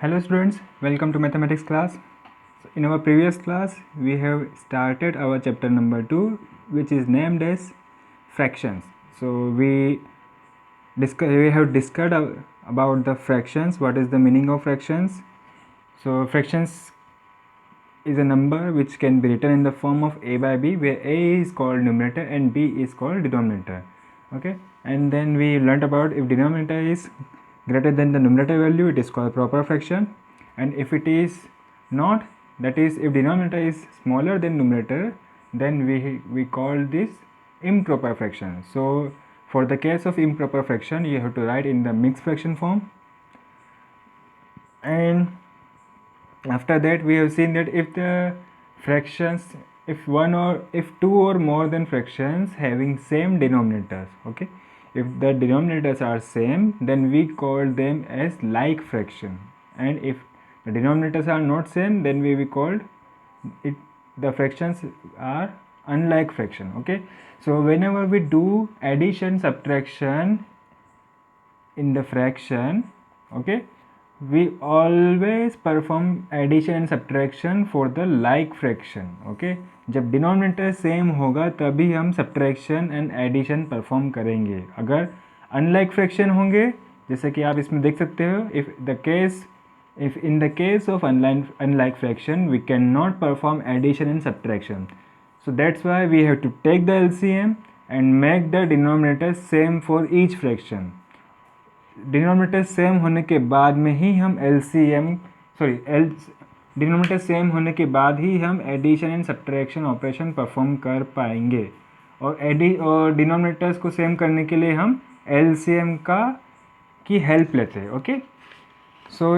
Hello students, welcome to mathematics class. So in our previous class, we have started our chapter number 2, which is named as fractions. So we have discussed about the fractions, what is the meaning of fractions. So fractions is a number which can be written in the form of a by b, where a is called numerator and b is called denominator. Okay, and then we learned about if denominator is greater than the numerator value, it is called proper fraction, and if it is not, that is if denominator is smaller than numerator, then we call this improper fraction. So for the case of improper fraction, you have to write in the mixed fraction form. And after that, we have seen that if the fractions, if two or more than fractions having same denominators, okay, if the denominators are same, then we call them as like fraction, and if the denominators are not same, then we called it, the fractions are unlike fraction. Okay, so whenever we do addition subtraction in the fraction, okay, we always perform addition and subtraction for the like fraction. okay, जब denominator same होगा तभी हम subtraction and addition perform करेंगे. अगर unlike fraction होंगे, जैसे कि आप इसमें देख सकते हो, if in the case of unlike fraction we cannot perform addition and subtraction, so that's why we have to take the LCM and make the denominator same for each fraction. Denominator same होने के बाद में ही हम denominator same होने के बाद ही हम addition and subtraction operation perform कर पाएंगे. और डिनोमिनेटर्स को सेम करने के लिए हम एलसीएम की हेल्प लेते हैं. Okay, so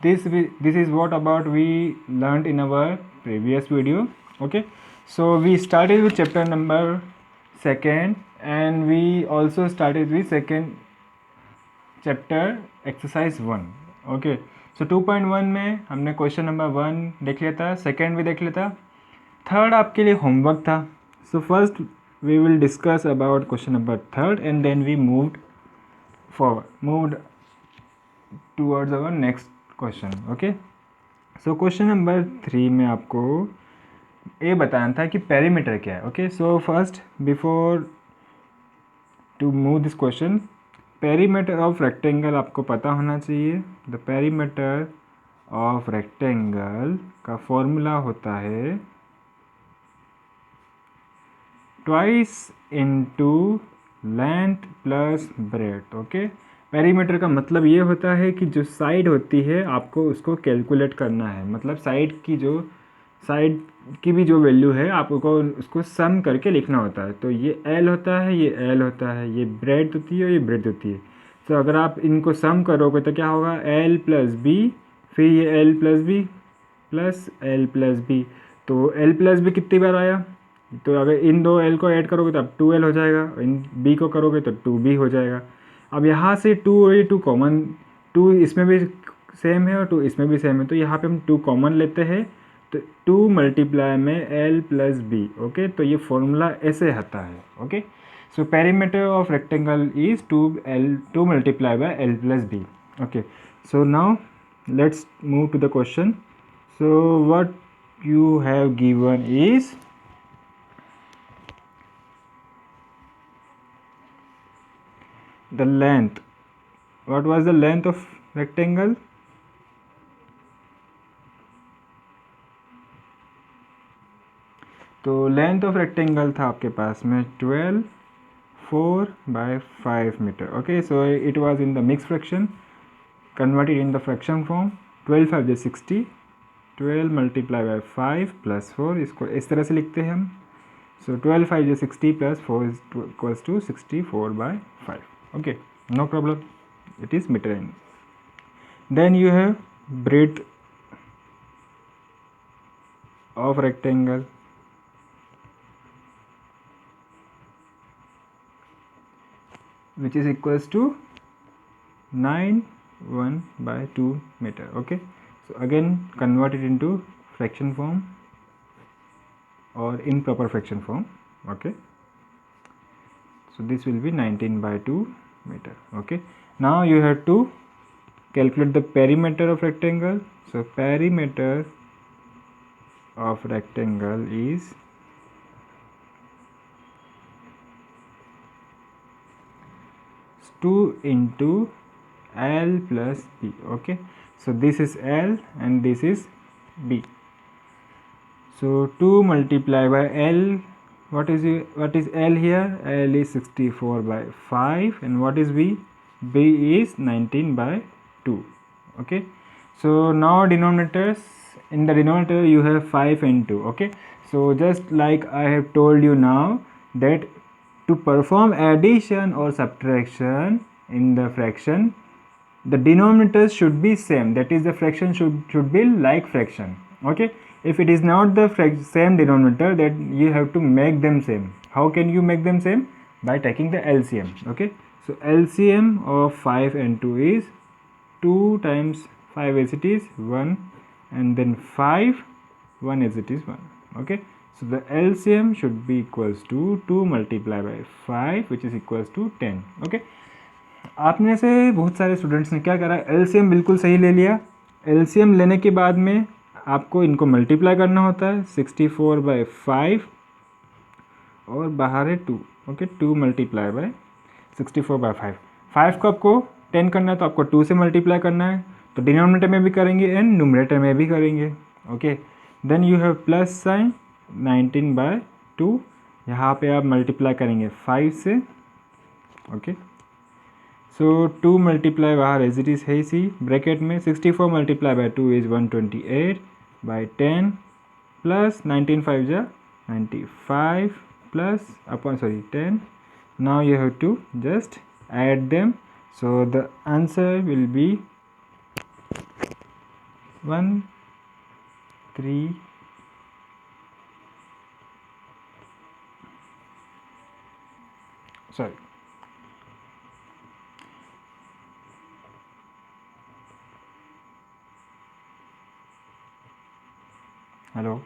this is what about we learned in our previous video. Okay, so we started with chapter number 2 and we also started with second chapter exercise 1. Okay, so 2.1 में हमने question number 1 देख लिया था, second भी देख लिया था, third आपके लिए होमवर्क था. So first we will discuss about question number 3 and then we moved towards our next question. Okay, so question number 3 में आपको ये बताना था कि पेरीमीटर क्या है. Okay, so first before to move this question, perimeter of rectangle आपको पता होना चाहिए. द पेरीमीटर ऑफ रेक्टेंगल का फॉर्मूला होता है twice into length plus breadth. Okay, perimeter का मतलब ये होता है कि जो साइड होती है आपको उसको कैलकुलेट करना है. मतलब साइड की भी जो वैल्यू है आपको उसको सम करके लिखना होता है. तो ये L होता है, ये L होता है, ये ब्रेड्थ होती है और ये ब्रेड्थ होती है. तो अगर आप इनको सम करोगे तो क्या होगा, L प्लस बी, फिर ये L plus b plus L plus b. तो L प्लस बी कितनी बार आया, तो अगर इन दो L को ऐड करोगे तो अब 2L हो जाएगा, इन B को करोगे तो 2B हो जाएगा. अब यहाँ से 2 और ये 2 कॉमन, 2 इसमें भी सेम है और 2 इसमें भी सेम है, तो यहाँ पे हम 2 कॉमन लेते हैं, तो 2 मल्टीप्लाई में L प्लस बी. ओके, तो ये फॉर्मूला ऐसे आता है. Okay, so perimeter of rectangle is 2 multiply by L plus b. Okay, so now let's move to the question. So what you have given is the length. What was the length of rectangle? तो length of rectangle था आपके पास में 12 4 by 5 metre. Okay, so it was in the mix fraction, converted in the fraction form. 12 5 जो 60, 12 multiply by 5 plus 4, इसको इस तरह से लिखते हैं हम. सो 12 5 जो 60 plus 4 is equals to 64 by 5. Okay, no problem, it is metre in. Then you have breadth of rectangle, which is equals to 9 1 by 2 meter. Okay, so again convert it into fraction form or improper fraction form. Okay, so this will be 19 by 2 meter. Okay, now you have to calculate the perimeter of rectangle. So perimeter of rectangle is two into L plus B. Okay, so this is L and this is B. So 2 multiplied by L. What is L here? L is 64 by 5, and what is B? B is 19 by 2. Okay, so now denominators, in the denominator you have 5 and 2. Okay, so just like I have told you now, that to perform addition or subtraction in the fraction, the denominators should be same, that is the fraction should be like fraction. Okay, if it is not the same denominator, that you have to make them same. How can you make them same? By taking the LCM. Okay, so LCM of 5 and 2 is 2 times 5 as it is 1, and then 5 1 as it is 1. Okay, so the LCM should be equals to 2 multiplied by 5, which is equals to 10. Okay, आप में से बहुत सारे students ने क्या करा, LCM बिल्कुल सही ले लिया। एलसीएम लेने के बाद में आपको इनको मल्टीप्लाई करना होता है, 64 बाई 5 और बाहर है 2। Okay, 2 multiply bye 64 by 5। 5 को आपको 10 करना है तो आपको 2 से मल्टीप्लाई करना है, तो डिनोमिनेटर में भी करेंगे एंड न्यूमरेटर में भी करेंगे। Okay, then you have plus sign 19 by 2, यहाँ पे आप मल्टीप्लाई करेंगे 5 से। ओके, सो 2 मल्टीप्लाई बाहर एज इट इज़ है इसी ब्रैकेट में, 64 multiply by 2 is 128 by 10 plus 19 5 जा 95 plus upon 10. Now you have to just add them. So the answer will be 1 3 sorry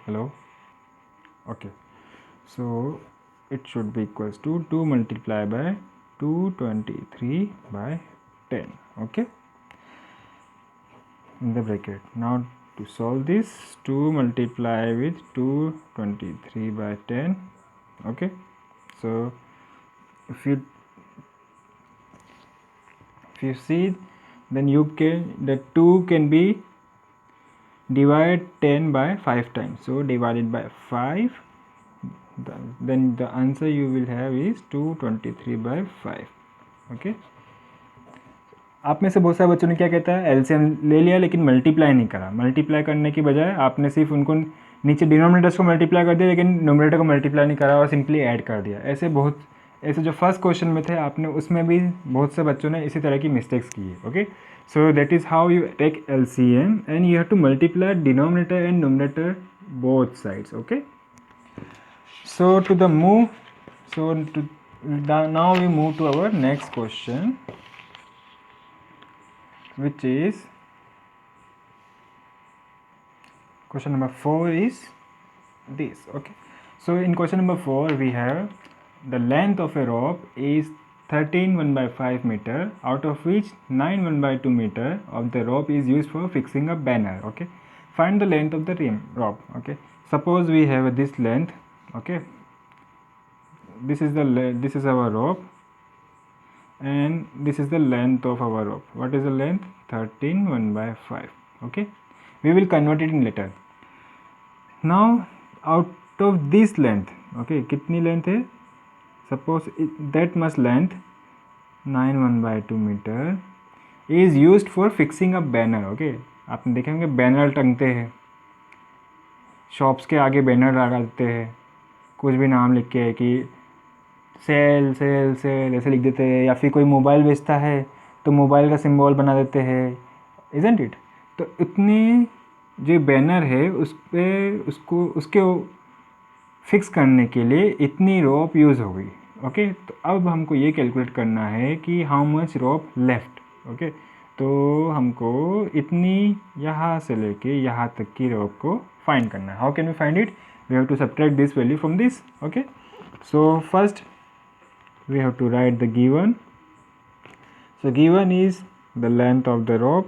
hello. Okay, so it should be equals to 2 multiplied by 223 by 10. Okay, in the bracket. Now to solve this, 2 multiply with 223 by 10. Okay, so if you see, then you can, the 2 can be divide 10 by 5 times, so divided by 5, then the answer you will have is 223 by 5. okay, आप में से बहुत सारे बच्चों ने क्या कहता है, एलसीएम ले लिया लेकिन मल्टीप्लाई नहीं करा। मल्टीप्लाई करने की बजाय आपने सिर्फ उनको नीचे डिनोमिनेटर्स को मल्टीप्लाई कर दिया, लेकिन न्यूमरेटर को मल्टीप्लाई नहीं करा और सिंपली ऐड कर दिया। ऐसे जो फर्स्ट क्वेश्चन में थे आपने, उसमें भी बहुत से बच्चों ने इसी तरह की मिस्टेक्स की है। Okay, so that is how you take LCM, and you have to multiply denominator and numerator both sides. Okay, so now we move to our next question, which is question number 4 is this. Okay, so in question number 4 we have the length of a rope is 13 1 by 5 meter, out of which 9 1 by 2 meter of the rope is used for fixing a banner. Okay, find the length of the rope. Okay, suppose we have this length. Okay, this is our rope, and this is the length of our rope. What is the length? 13 1 by 5. Okay, we will convert it in later. Now out of this length, okay, कितनी length है? Suppose that much length 9 1 by 2 meter is used for fixing a banner. Okay, आपने देखेंगे banner टंगते हैं, shops के आगे banner लगाते हैं, कुछ भी नाम लिख के कि सेल सेल सेल ऐसे लिख देते हैं, या फिर कोई मोबाइल बेचता है तो मोबाइल का सिंबल बना देते हैं, इजंट इट? तो इतनी जो बैनर है उसके फिक्स करने के लिए इतनी रोप यूज़ हो गई। ओके, तो अब हमको ये कैलकुलेट करना है कि how much rope left. Okay, तो हमको इतनी यहाँ से लेके यहाँ तक की रोप को फाइंड करना है। How can we find it? We have to subtract this value from this. Okay, so first we have to write the given. So given is the length of the rope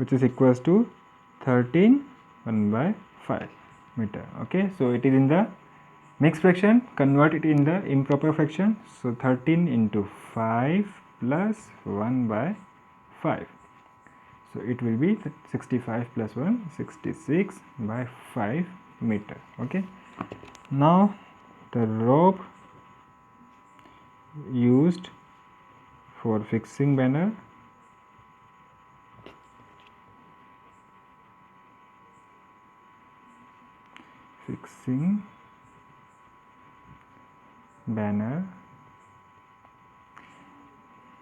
which is equals to 13 1 by 5 meter. Okay, so it is in the mixed fraction, convert it in the improper fraction. So 13 into 5 plus 1 by 5. So it will be 65 plus 1, 66 by 5 meter. Okay, now the rope used for fixing banner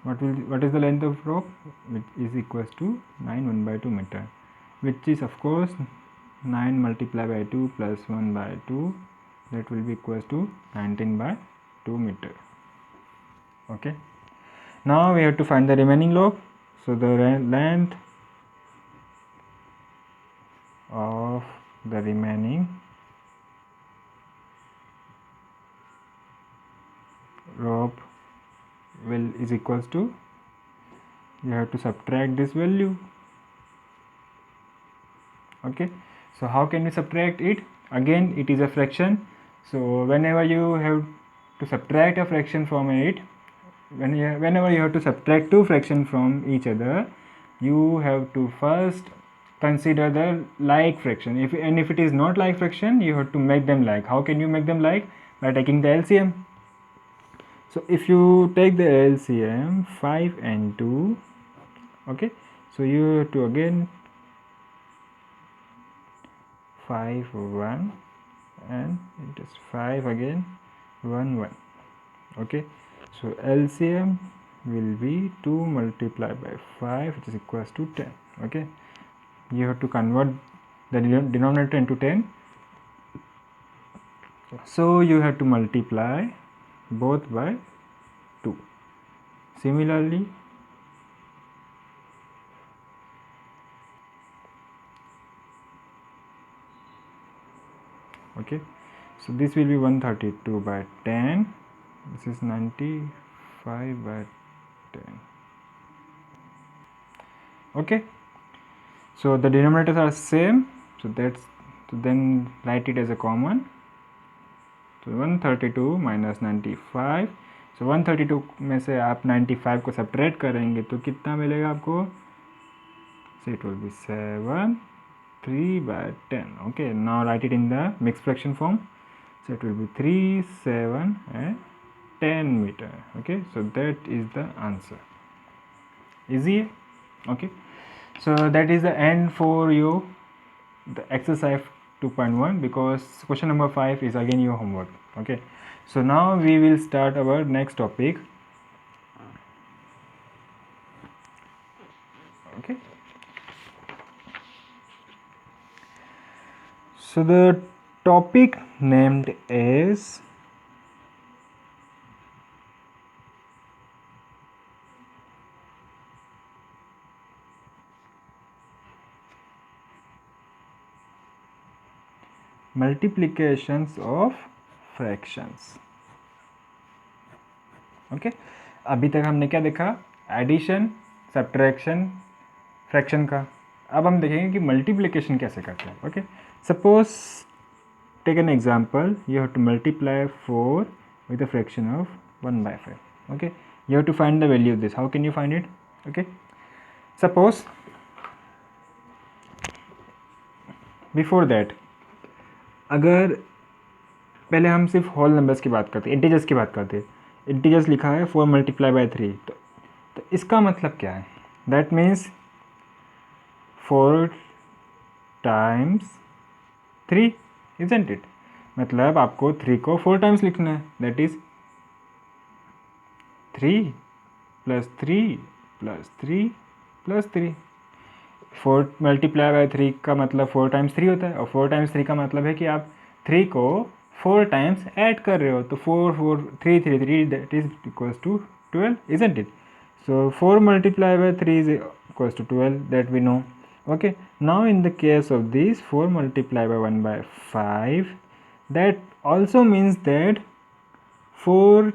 what is the length of rope, which is equals to 9 1 by 2 meter, which is of course 9 multiplied by 2 plus 1 by 2, that will be equals to 19 by 2 meter. Okay, now we have to find the remaining rope. So the length of the remaining rope is equals to, you have to subtract this value. Okay, so how can we subtract it? Again, it is a fraction, so whenever you have to subtract a fraction from it, whenever you have to subtract two fractions from each other, you have to first consider the like fraction. If it is not like fraction, you have to make them like. How can you make them like? By taking the LCM. So if you take the LCM 5 and 2, okay, so you have to again 5 1 and it is 5 again 1 1. Okay, so LCM will be 2 multiplied by 5, which is equals to 10. Okay, you have to convert the denominator into 10, so you have to multiply both by 2. Similarly, okay, so this will be 132 by 10, this is 95 by 10. Okay, so the denominators are same, so then write it as a common. So 132 minus 95, so 132 में से आप 95 को subtract करेंगे तो कितना मिलेगा आपको? So it will be 7 3 by 10. Okay, now write it in the mixed fraction form. So it will be 3 7 and 10 meter. Okay, so that is the answer. Easy. Okay, so that is the end for you, the exercise 2.1, because question number 5 is again your homework. Okay, so now we will start our next topic. Okay, so the topic named is multiplications of fractions. Okay, अभी तक हमने क्या देखा? Addition, subtraction, fraction का. अब हम देखेंगे कि मल्टीप्लिकेशन कैसे करते हैं. Okay, suppose take an example, you have to multiply 4 with a fraction of 1 by 5. Okay, you have to find the value of this. How can you find it? Okay, suppose before that, अगर पहले हम सिर्फ whole numbers की बात करते हैं, integers की बात करते हैं. इंटीजर्स लिखा है 4 multiplied by 3, तो इसका मतलब क्या है? That means 4 times 3, isn't it? मतलब आपको 3 को 4 times लिखना है. That is 3 plus 3 plus 3 plus 3. 4 multiplied by 3 का मतलब 4 times 3 होता है, और 4 times 3 का मतलब है कि आप 3 को 4 times ऐड कर रहे हो. तो 4 4 3 3 3, that is equals to 12, isn't it? So 4 multiplied by 3 is equals to 12, that we know. Okay, now in the case of this 4 multiplied by 1 by 5, that also means that 4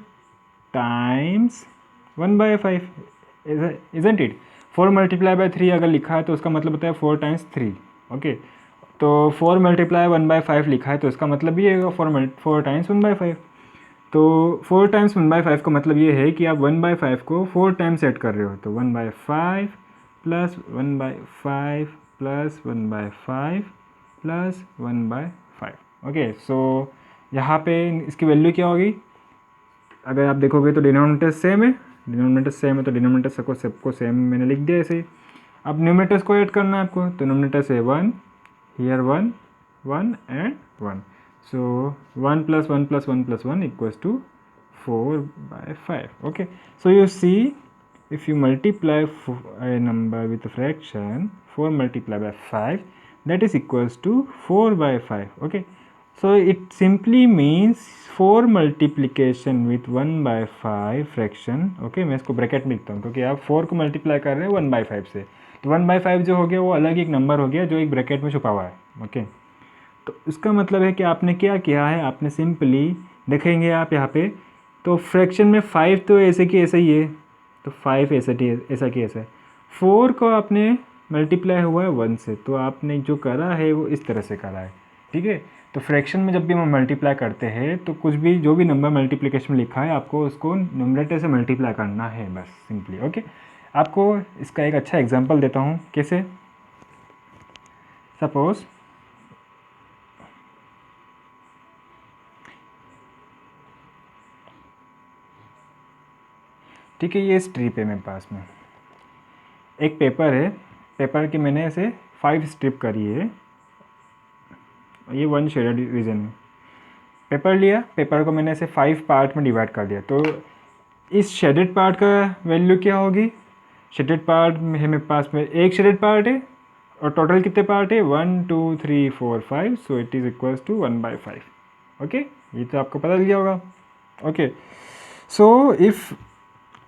times 1 by 5, isn't it? 4 multiply by 3 अगर लिखा है तो उसका मतलब होता है 4 times 3, okay. तो 4 multiply 1/5 लिखा है तो इसका मतलब ये होगा 4 टाइम्स 1/5। तो 4 टाइम्स 1/5 का मतलब ये है कि आप 1/5 को 4 टाइम्स ऐड कर रहे हो, तो 1/5 प्लस 1/5 प्लस 1/5 प्लस 1/5, ओके। सो यहाँ पे इसकी वैल्यू क्या होगी, अगर आप देखोगे तो डिनोमिनेटर सेम है, तो डिनोमिनेटर सबको सेम मैंने लिख दिया ऐसे ही। अब न्यूमरेटर्स को ऐड करना है आपको, तो न्यूमरेटर से 1 here 1 1 and 1, so 1 plus 1 plus 1 plus 1 equals to 4/5, okay. So you see, if you multiply a number with a fraction 4 multiplied by 5, that is equals to 4/5, okay. So it simply means 4 multiplication with 1/5 fraction, okay. मैं इसको bracket में लिखता हूँ क्योंकि आप 4 को multiply कर रहे हैं 1/5 से, तो 1/5 जो हो गया वो अलग एक नंबर हो गया जो एक ब्रैकेट में छुपा हुआ है, ओके। तो इसका मतलब है कि आपने क्या किया है, आपने सिंपली देखेंगे आप यहाँ पे, तो फ्रैक्शन में 5 तो ऐसे की ऐसा ही है, तो 5 ऐसा की ऐसा है। 4 को आपने मल्टीप्लाई हुआ है 1 से, तो आपने जो करा है वो इस तरह से करा है, ठीक है। तो फ्रैक्शन में जब भी हम मल्टीप्लाई करते हैं तो कुछ भी जो भी नंबर मल्टीप्लिकेशन में लिखा है आपको उसको न्यूमरेटर से मल्टीप्लाई करना है, बस सिंपली, ओके। आपको इसका एक अच्छा एग्जांपल देता हूँ कैसे। सपोज ठीक है, ये स्ट्रिप है मेरे पास में, एक पेपर है, पेपर की मैंने ऐसे 5 स्ट्रिप करी है, ये 1 शेडेड रीजन है। पेपर लिया, पेपर को मैंने ऐसे 5 पार्ट में डिवाइड कर दिया, तो इस शेडेड पार्ट का वैल्यू क्या होगी, शेडेड पार्ट में है मेरे पास में एक शेडेड पार्ट है और टोटल कितने पार्ट है 1 2 3 4 5, so it is equals to 1/5, okay. ये तो आपको पता चल गया होगा, okay. So if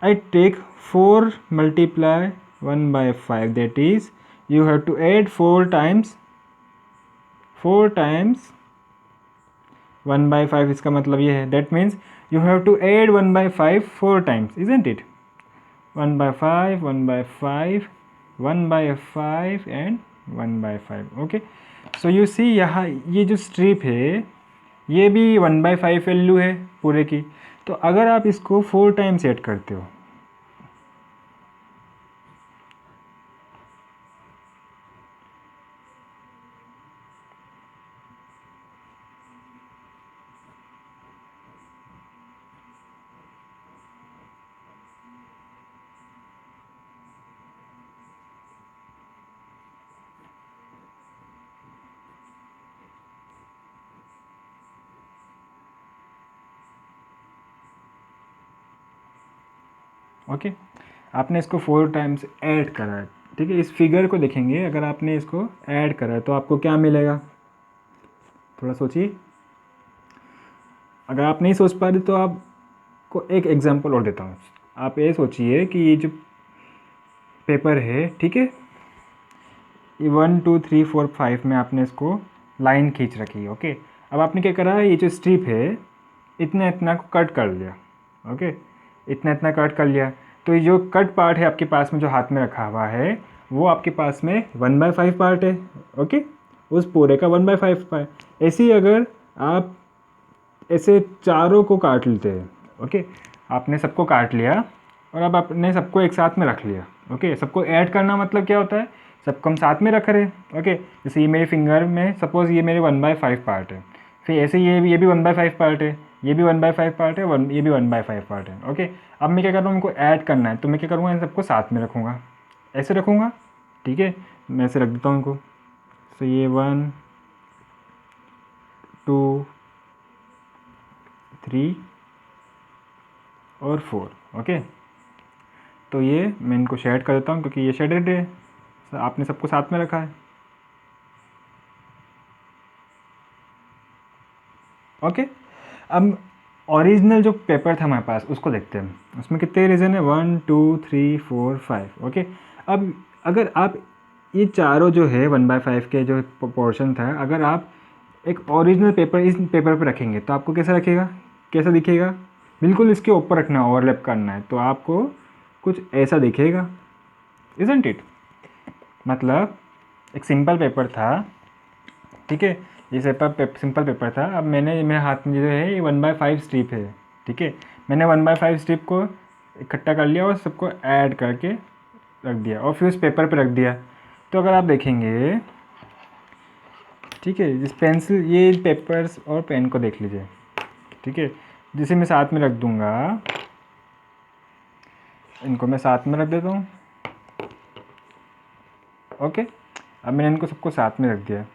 I take 4 multiply 1/5, that is you have to add 4 times 1/5, इसका मतलब ये है, that means you have to add 1/5 4 times, isn't it? 1/5 1/5 1/5 and 1/5, okay. So you see यहाँ ये जो स्ट्रिप है ये भी 1/5 वैल्यू है पूरे की, तो अगर आप इसको 4 टाइम्स ऐड करते हो, ओके, आपने इसको 4 टाइम्स ऐड करा है, ठीक है। इस फिगर को देखेंगे, अगर आपने इसको ऐड करा है तो आपको क्या मिलेगा, थोड़ा सोचिए। अगर आप नहीं सोच पा रहे तो आपको एक एग्जांपल और देता हूँ। आप ये सोचिए कि ये जो पेपर है, ठीक है, ये 1 2 3 4 5 में आपने इसको लाइन खींच रखी है, ओके। अब आपने क्या करा है, ये जो स्ट्रिप है इतना इतना को कट कर लिया, ओके, इतना इतना कट कर लिया, तो ये जो कट पार्ट है आपके पास में जो हाथ में रखा हुआ है वो आपके पास में 1/5 पार्ट है, ओके, उस पूरे का 1/5 पार्ट। ऐसे ही अगर आप ऐसे चारों को काट लेते हैं, ओके, आपने सबको काट लिया और अब आपने सबको एक साथ में रख लिया, ओके। सबको ऐड करना मतलब क्या होता है, सबको हम साथ में रख रहे हैं, ओके। जैसे ये मेरे फिंगर में सपोज़ ये मेरे 1/5 पार्ट है, फिर ऐसे ये भी 1/5 पार्ट है, ये भी 1/5 पार्ट है, ये भी 1/5 पार्ट है, ओके। अब मैं क्या कर रहा हूँ, उनको ऐड करना है, तो मैं क्या करूँगा, इन सबको साथ में रखूँगा, ऐसे रखूँगा, ठीक है। मैं ऐसे रख देता हूँ इनको, तो ये 1 2 3 और 4, ओके। तो ये मैं इनको शेड कर देता हूँ क्योंकि ये शेडेड है, आपने सबको साथ में रखा है, ओके। अब ओरिजिनल जो पेपर था हमारे पास उसको देखते हैं, उसमें कितने रीजन है 1 2 3 4 5, ओके। अब अगर आप ये चारों जो है 1/5 के जो पोर्शन था, अगर आप एक ओरिजिनल पेपर इस पेपर पर रखेंगे तो आपको कैसा रखेगा, कैसा दिखेगा, बिल्कुल इसके ऊपर रखना है, ओवरलैप करना है, तो आपको कुछ ऐसा दिखेगा, इजंट इट? मतलब एक सिंपल पेपर था, ठीक है, ये सिंपल पेपर था। अब मैंने मेरे हाथ में जो है ये 1/5 स्ट्रिप है, ठीक है, मैंने 1/5 स्ट्रिप को इकट्ठा कर लिया और सबको ऐड करके रख दिया और फिर उस पेपर पे रख दिया। तो अगर आप देखेंगे, ठीक है, जिस पेंसिल, ये पेपर्स और पेन को देख लीजिए, ठीक है, जिसे मैं साथ में रख दूंगा, इनको मैं साथ में रख देता हूँ। ओके, अब मैंने इनको सबको साथ में रख दिया।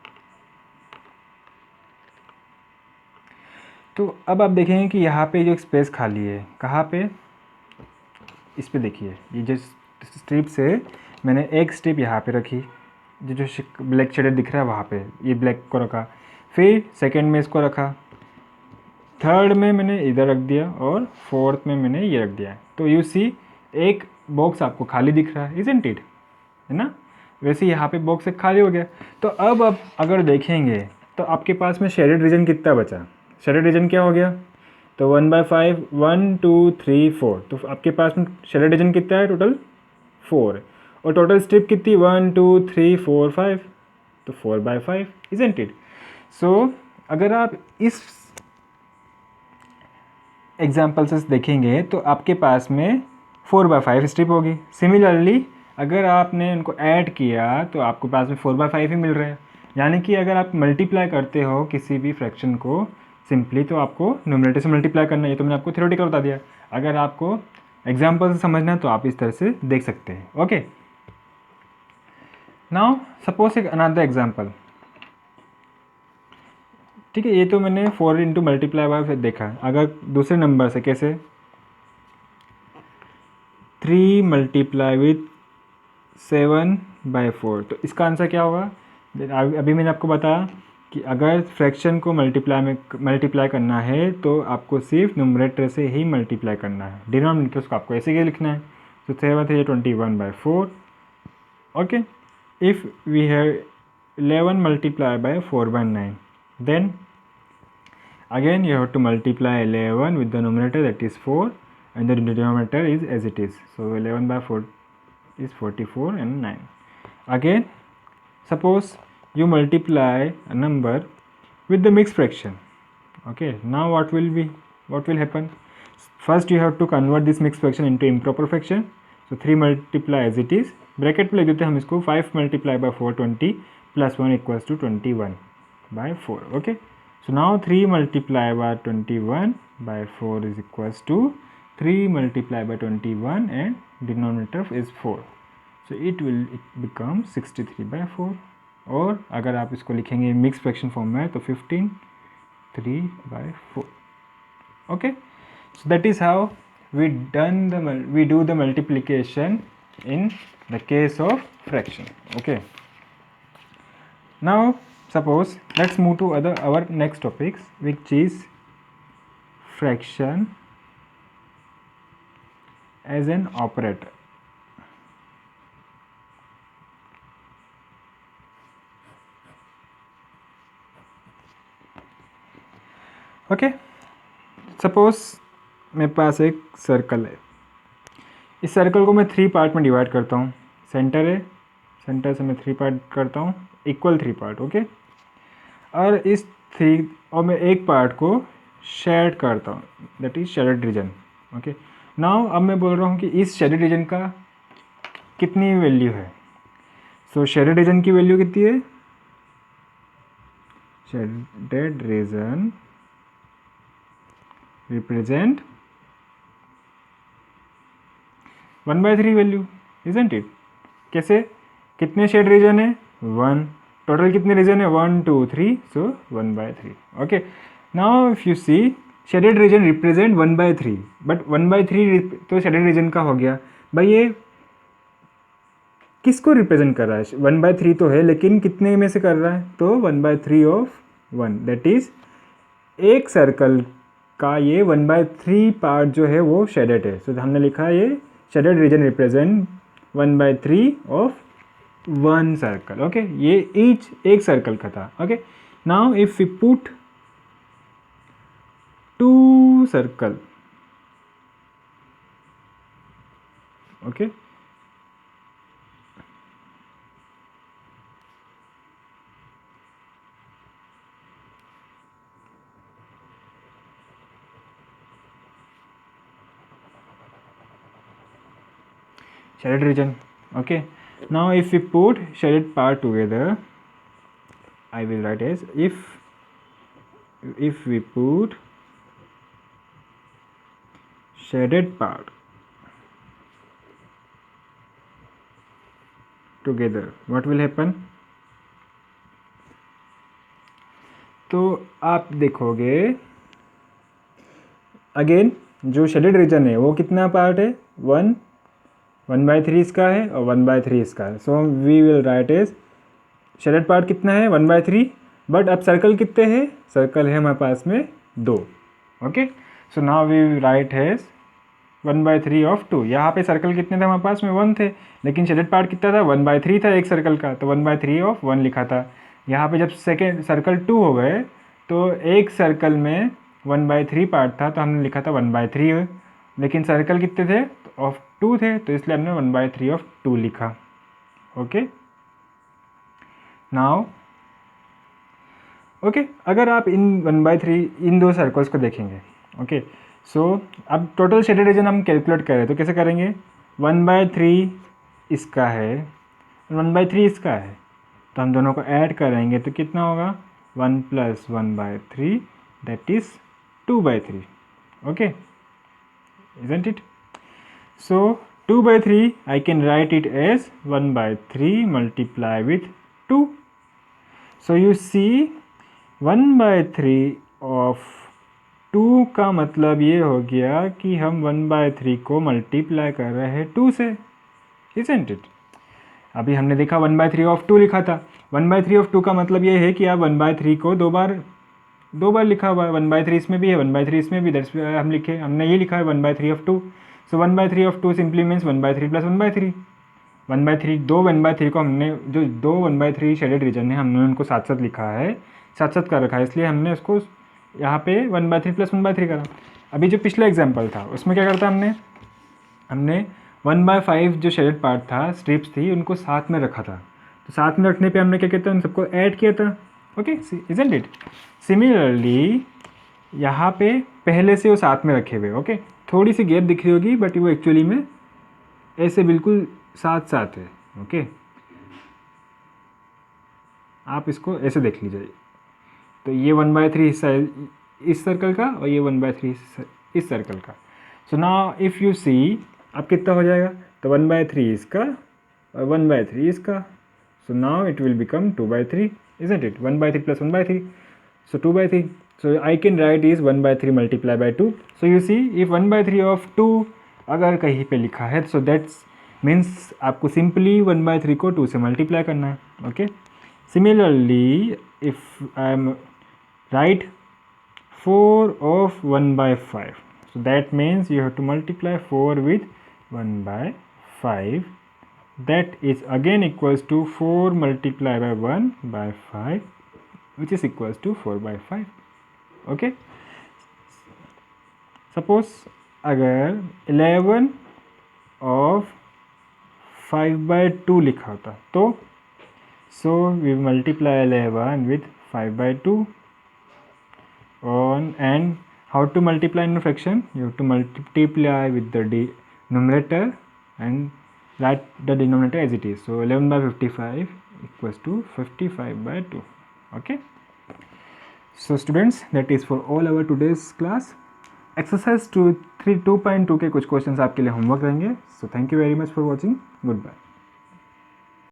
तो अब आप देखेंगे कि यहाँ पे जो स्पेस खाली है, कहाँ पे, इस पे देखिए, ये जो स्ट्रिप से मैंने एक स्ट्रिप यहाँ पे रखी, जो ब्लैक शेडेड दिख रहा है वहाँ पे, ये ब्लैक को रखा, फिर सेकंड में इसको रखा, थर्ड में मैंने इधर रख दिया और फोर्थ में मैंने ये रख दिया। तो यू सी एक बॉक्स आपको खाली दिख रहा है, इजंट इट, है ना? वैसे यहाँ पे बॉक्स एक खाली हो गया। तो अब आप अगर देखेंगे तो आपके पास में शेडेड रीजन कितना बचा? शेडेड रीजन क्या हो गया? तो 1/5, 1 2 3 4, तो आपके पास में शेडेड रीजन कितना है? टोटल 4 है। और टोटल स्ट्रिप कितनी? 1 2 3 4 5, तो 4/5, इजंट इट? सो अगर आप इस एग्जाम्पल से देखेंगे तो आपके पास में 4/5 स्ट्रिप होगी। सिमिलरली अगर आपने उनको ऐड किया तो आपके पास में 4/5 ही मिल रहा है। यानी कि अगर आप मल्टीप्लाई करते हो किसी भी फ्रैक्शन को सिंपली, तो आपको न्यूमरेटर से मल्टीप्लाई करना है। ये तो मैंने आपको थ्योरेटिकल बता दिया। अगर आपको एग्जाम्पल से समझना है तो आप इस तरह से देख सकते हैं। ओके, नाउ सपोज एक अनदर एग्जाम्पल, ठीक है, ये तो मैंने 4 इंटू मल्टीप्लाई बाय देखा। अगर दूसरे नंबर से कैसे, 3 मल्टीप्लाई विथ 7/4, तो इसका आंसर क्या होगा? अभी मैंने आपको बताया कि अगर फ्रैक्शन को मल्टीप्लाई करना है तो आपको सिर्फ न्यूमरेटर से ही मल्टीप्लाई करना है, डिनोमिनेटर को आपको ऐसे ही लिखना है। तो 7 3 21/4। Okay, if we have 11 multiply by 4/9, then again you have to multiply 11 with the numerator, that is 4, and the denominator is as it is. So 11/4 is 44 and 9. Again, suppose you multiply a number with the mixed fraction. Okay, now what will happen? First you have to convert this mixed fraction into improper fraction. So 3 multiply as it is, bracket पे लिख देते हैं हम इसको, 5 multiply by 4 20 plus 1 equals to 21/4. Okay, so now 3 multiply by 21/4 is equals to 3 multiply by 21 and denominator is 4. So it will become 63/4. और अगर आप इसको लिखेंगे मिक्स फ्रैक्शन फॉर्म में तो 15 3/4. Okay, so that is how we do the multiplication in the case of fraction. Okay, now suppose let's move to our next topics, which is fraction as an operator. Okay, suppose मेरे पास एक circle है। इस circle को मैं 3 part में divide करता हूँ। Centre है, सेंटर से मैं 3 पार्ट करता हूँ, इक्वल 3 पार्ट। ओके, और इस 3 और मैं एक पार्ट को शेड करता हूँ, that is shaded region. Okay, now अब मैं बोल रहा हूँ कि इस शेडेड रीजन का कितनी वैल्यू है। सो शेडेड रीजन की वैल्यू कितनी है? Shaded region represent 1/3 value, isn't it? कैसे? कितने शेड रीजन है? 1। टोटल कितने रीजन है? 1 2 3, so 1/3. Okay, now if you see shaded region represent 1/3, but 1/3 तो शेडेड रीजन का हो गया भाई। ये किसको रिप्रेजेंट कर रहा है? 1/3 तो है, लेकिन कितने में से कर रहा है? तो 1/3 ऑफ 1, दैट इज एक सर्कल का ये 1/3 पार्ट जो है वो शेडेड है। सो हमने लिखा है ये shaded region represent 1/3 of 1 circle. Okay, ये ईच एक सर्कल का था। Okay, now if we put 2 circle, okay, shaded region. Okay, now if we put shaded part together, I will write as if we put shaded part together, what will happen? तो आप देखोगे again जो shaded region है वो कितना part है, 1/3 इसका है और 1/3 इसका है. So we will write as shaded part कितना है 1/3, बट अब सर्कल कितने हैं, सर्कल है हमारे पास में 2. Okay, so now we write has 1/3 of 2. यहाँ पे सर्कल कितने थे हमारे पास में 1 थे, लेकिन शेडेड पार्ट कितना था 1/3 था एक सर्कल का, तो 1/3 ऑफ 1 लिखा था. यहाँ पे जब सेकेंड सर्कल 2 हो गए तो एक सर्कल में 1/3 पार्ट था तो हमने लिखा था 1/3, लेकिन सर्कल कितने थे ऑफ 2 थे तो इसलिए हमने 1/3 ऑफ 2 लिखा. ओके, नाउ ओके, अगर आप इन 1/3 इन दो सर्कल्स को देखेंगे, ओके, सो अब टोटल शेडेड रीजन हम कैलकुलेट करें तो कैसे करेंगे, 1/3 इसका है 1/3 इसका है, तो हम दोनों को ऐड करेंगे तो कितना होगा 1 + 1/3 that is 2/3. Okay, isn't it? So 2/3 I can write it as 1/3 multiply with 2. So you see 1/3 of 2 का मतलब ये हो गया कि हम 1/3 को मल्टीप्लाई कर रहे हैं 2 से, isn't it? अभी हमने देखा 1/3 ऑफ 2 लिखा था, 1/3 ऑफ 2 का मतलब ये है कि आप 1/3 को दो बार लिखा हुआ है, 1/3 इसमें भी है 1/3 इसमें भी, दैट्स हमने ये लिखा है 1/3 of 2. So 1/3 of 2 simply means 1/3 + 1/3. 1/3 को हमने जो 2 1/3 शेडेड रीजन है हमने उनको साथ साथ लिखा है, साथ साथ कर रखा है, इसलिए हमने उसको यहाँ पे 1/3 + 1/3 करा. अभी जो पिछला एग्जाम्पल था उसमें क्या करता हमने 1/5 जो शेडेड पार्ट था, स्ट्रिप्स थी, उनको साथ में रखा था, तो साथ में रखने पे हमने क्या किया था, उन सबको ऐड किया था. Okay, isn't it? सिमिलरली यहाँ पे पहले से वो साथ में रखे हुए, ओके, थोड़ी सी गैप दिख रही होगी बट वो एक्चुअली में ऐसे बिल्कुल साथ साथ है. ओके, आप इसको ऐसे देख लीजिए, तो ये 1/3 हिस्सा है इस सर्कल का और ये 1/3 इस सर्कल का. So now if you see अब कितना हो जाएगा, तो 1/3 इसका और 1/3 इसका. So now it will become 2/3, isn't it? 1/3 + 1/3, so 2/3. So I can write is 1/3 multiply by 2. So you see if 1/3 of 2 अगर कहीं पे लिखा है so that means आपको simply 1/3 को 2 से मल्टीप्लाई करना है. Okay, similarly if I am write 4 of 1/5, so that means you have to multiply 4 with 1/5, that is again equals to 4 multiplied by 1/5 which is equals to 4/5. Okay, suppose अगर 11 of 5/2 लिखा होता तो so we multiply 11 with 5/2 on, and how to multiply in a fraction, you have to multiply with the numerator and write the denominator as it is. So 11/55 equals to 55/2. Okay, so students, that is for all our today's class. Exercise 2.2 के कुछ questions आपके लिए homework रहेंगे. So thank you very much for watching. Goodbye.